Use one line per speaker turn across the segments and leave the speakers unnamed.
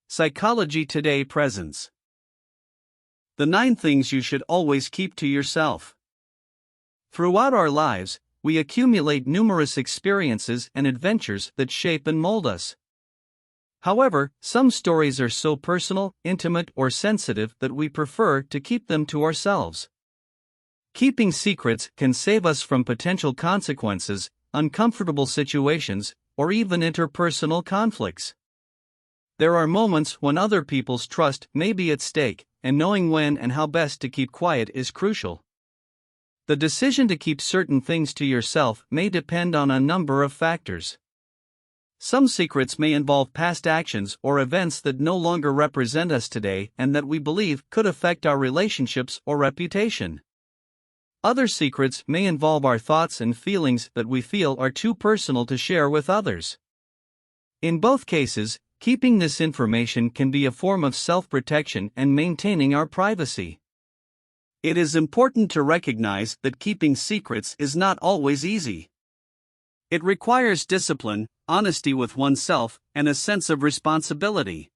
Psychology Today presents the 9 things you should always keep to yourself. Throughout our lives, we accumulate numerous experiences and adventures that shape and mold us. However, some stories are so personal, intimate, or sensitive that we prefer to keep them to ourselves. Keeping secrets can save us from potential consequences, uncomfortable situations, or even interpersonal conflicts. There are moments when other people's trust may be at stake, and knowing when and how best to keep quiet is crucial. The decision to keep certain things to yourself may depend on a number of factors. Some secrets may involve past actions or events that no longer represent us today and that we believe could affect our relationships or reputation. Other secrets may involve our thoughts and feelings that we feel are too personal to share with others. In both cases, keeping this information can be a form of self-protection and maintaining our privacy. It is important to recognize that keeping secrets is not always easy. It requires discipline, honesty with oneself, and a sense of responsibility.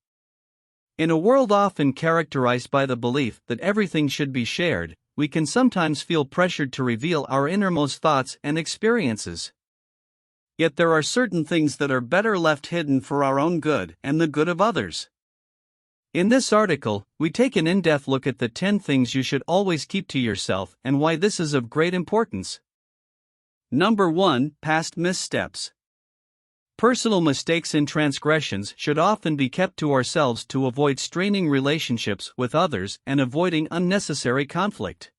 In a world often characterized by the belief that everything should be shared, we can sometimes feel pressured to reveal our innermost thoughts and experiences. Yet there are certain things that are better left hidden for our own good and the good of others. In this article, we take an in-depth look at the 10 things you should always keep to yourself and why this is of great importance. Number 1. Past missteps. Personal mistakes and transgressions should often be kept to ourselves to avoid straining relationships with others and avoiding unnecessary conflict.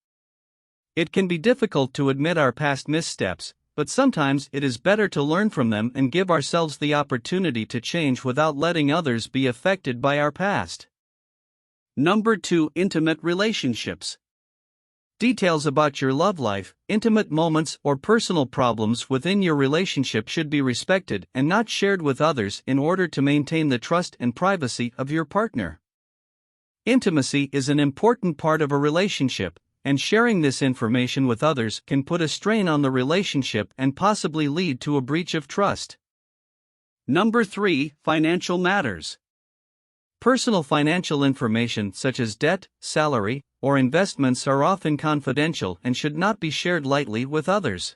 It can be difficult to admit our past missteps, but sometimes it is better to learn from them and give ourselves the opportunity to change without letting others be affected by our past. Number 2. Intimate relationships. Details about your love life, intimate moments, or personal problems within your relationship should be respected and not shared with others in order to maintain the trust and privacy of your partner. Intimacy is an important part of a relationship, and sharing this information with others can put a strain on the relationship and possibly lead to a breach of trust. Number 3. Financial matters. Personal financial information such as debt, salary, or investments are often confidential and should not be shared lightly with others.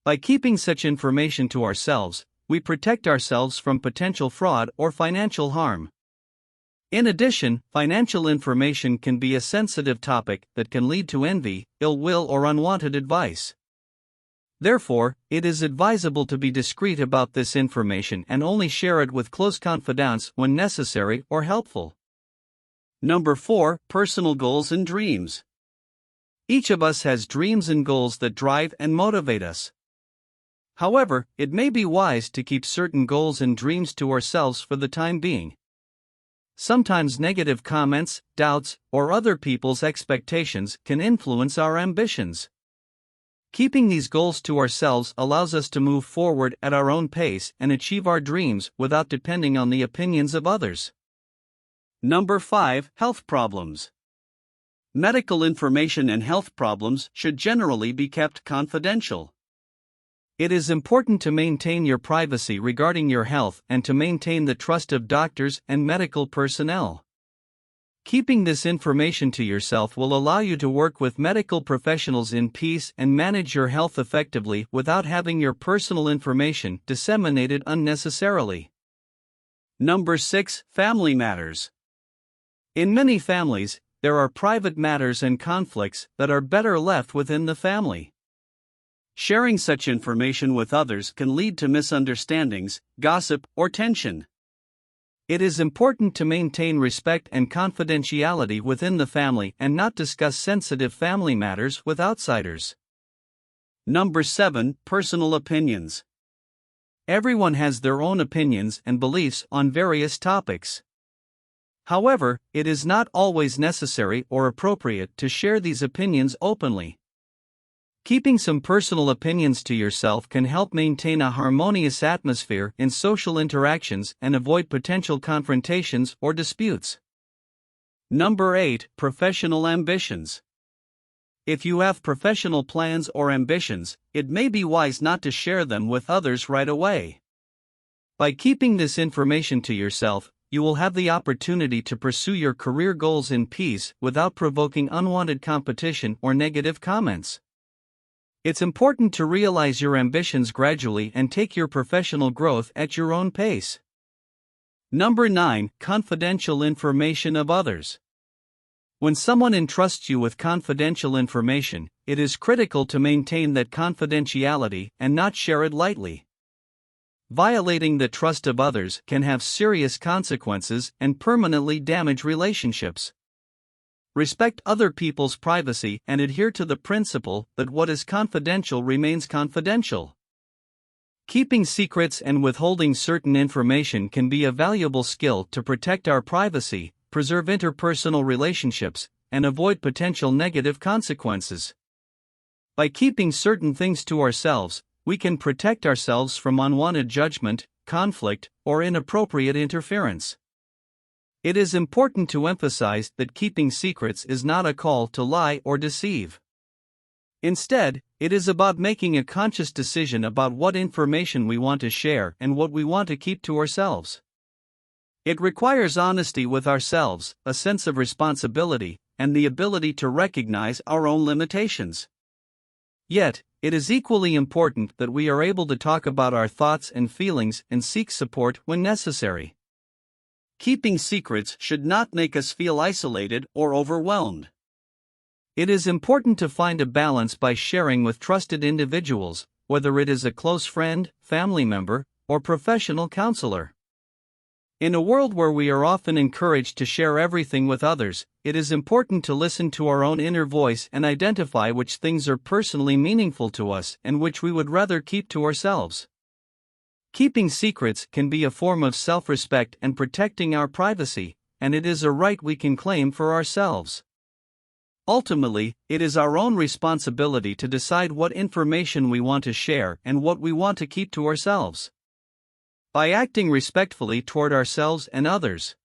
By keeping such information to ourselves, we protect ourselves from potential fraud or financial harm. In addition, financial information can be a sensitive topic that can lead to envy, ill will, or unwanted advice. Therefore, it is advisable to be discreet about this information and only share it with close confidants when necessary or helpful. Number 4. Personal goals and dreams. Each of us has dreams and goals that drive and motivate us. However, it may be wise to keep certain goals and dreams to ourselves for the time being. Sometimes negative comments, doubts, or other people's expectations can influence our ambitions. Keeping these goals to ourselves allows us to move forward at our own pace and achieve our dreams without depending on the opinions of others. Number 5. Health problems. Medical information and health problems should generally be kept confidential. It is important to maintain your privacy regarding your health and to maintain the trust of doctors and medical personnel. Keeping this information to yourself will allow you to work with medical professionals in peace and manage your health effectively without having your personal information disseminated unnecessarily. Number 6. Family matters. In many families, there are private matters and conflicts that are better left within the family. Sharing such information with others can lead to misunderstandings, gossip, or tension. It is important to maintain respect and confidentiality within the family and not discuss sensitive family matters with outsiders. Number 7. Personal opinions. Everyone has their own opinions and beliefs on various topics. However, it is not always necessary or appropriate to share these opinions openly. Keeping some personal opinions to yourself can help maintain a harmonious atmosphere in social interactions and avoid potential confrontations or disputes. Number 8. Professional ambitions. If you have professional plans or ambitions, it may be wise not to share them with others right away. By keeping this information to yourself, you will have the opportunity to pursue your career goals in peace without provoking unwanted competition or negative comments. It's important to realize your ambitions gradually and take your professional growth at your own pace. Number 9. Confidential information of others. When someone entrusts you with confidential information, it is critical to maintain that confidentiality and not share it lightly. Violating the trust of others can have serious consequences and permanently damage relationships. Respect other people's privacy and adhere to the principle that what is confidential remains confidential. Keeping secrets and withholding certain information can be a valuable skill to protect our privacy, preserve interpersonal relationships, and avoid potential negative consequences. By keeping certain things to ourselves, we can protect ourselves from unwanted judgment, conflict, or inappropriate interference. It is important to emphasize that keeping secrets is not a call to lie or deceive. Instead, it is about making a conscious decision about what information we want to share and what we want to keep to ourselves. It requires honesty with ourselves, a sense of responsibility, and the ability to recognize our own limitations. Yet, it is equally important that we are able to talk about our thoughts and feelings and seek support when necessary. Keeping secrets should not make us feel isolated or overwhelmed. It is important to find a balance by sharing with trusted individuals, whether it is a close friend, family member, or professional counselor. In a world where we are often encouraged to share everything with others, it is important to listen to our own inner voice and identify which things are personally meaningful to us and which we would rather keep to ourselves. Keeping secrets can be a form of self-respect and protecting our privacy, and it is a right we can claim for ourselves. Ultimately, it is our own responsibility to decide what information we want to share and what we want to keep to ourselves. By acting respectfully toward ourselves and others,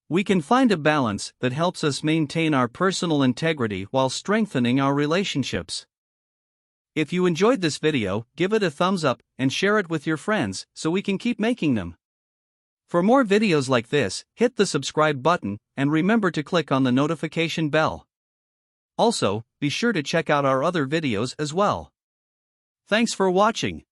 we can find a balance that helps us maintain our personal integrity while strengthening our relationships. If you enjoyed this video, give it a thumbs up and share it with your friends so we can keep making them. For more videos like this, hit the subscribe button and remember to click on the notification bell. Also, be sure to check out our other videos as well. Thanks for watching.